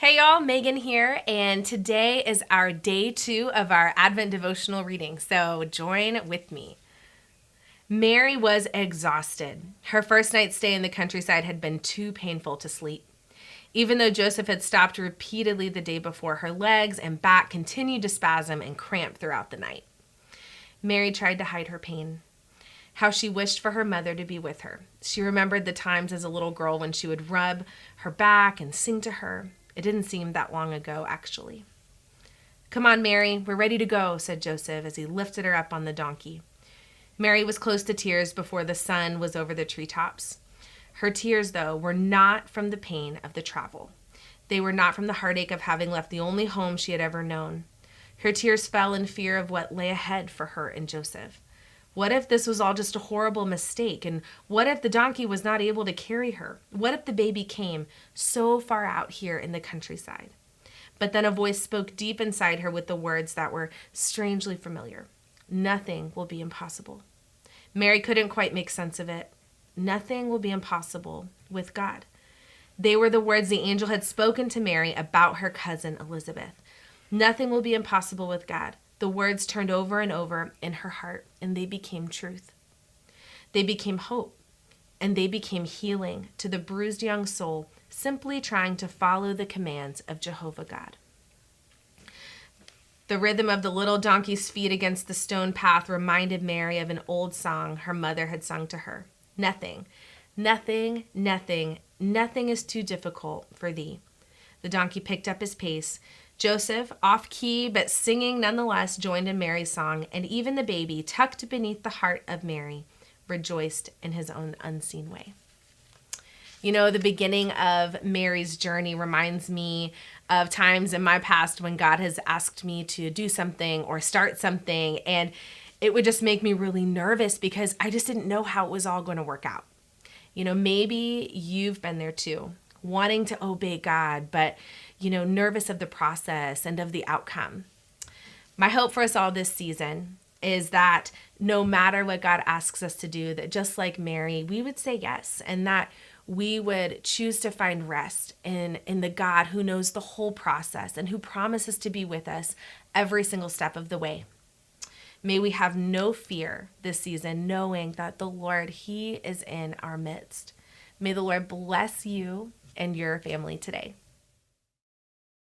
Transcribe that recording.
Hey y'all, Megan here, and today is our day 2 of our Advent devotional reading, so join with me. Mary was exhausted. Her first night's stay in the countryside had been too painful to sleep. Even though Joseph had stopped repeatedly the day before, her legs and back continued to spasm and cramp throughout the night. Mary tried to hide her pain. How she wished for her mother to be with her. She remembered the times as a little girl when she would rub her back and sing to her. It didn't seem that long ago, actually. "Come on, Mary, we're ready to go," said Joseph as he lifted her up on the donkey. Mary was close to tears before the sun was over the treetops. Her tears, though, were not from the pain of the travel. They were not from the heartache of having left the only home she had ever known. Her tears fell in fear of what lay ahead for her and Joseph. What if this was all just a horrible mistake? And what if the donkey was not able to carry her? What if the baby came so far out here in the countryside? But then a voice spoke deep inside her with the words that were strangely familiar. Nothing will be impossible. Mary couldn't quite make sense of it. Nothing will be impossible with God. They were the words the angel had spoken to Mary about her cousin Elizabeth. Nothing will be impossible with God. The words turned over and over in her heart, and they became truth. They became hope, and they became healing to the bruised young soul simply trying to follow the commands of Jehovah God. The rhythm of the little donkey's feet against the stone path reminded Mary of an old song her mother had sung to her. Nothing, nothing, nothing, nothing is too difficult for thee. The donkey picked up his pace. Joseph, off-key but singing nonetheless, joined in Mary's song, and even the baby, tucked beneath the heart of Mary, rejoiced in his own unseen way. You know, the beginning of Mary's journey reminds me of times in my past when God has asked me to do something or start something, and it would just make me really nervous because I just didn't know how it was all going to work out. You know, maybe you've been there too, wanting to obey God, but, nervous of the process and of the outcome. My hope for us all this season is that no matter what God asks us to do, that just like Mary, we would say yes, and that we would choose to find rest in the God who knows the whole process and who promises to be with us every single step of the way. May we have no fear this season, knowing that the Lord, He is in our midst. May the Lord bless you and your family today.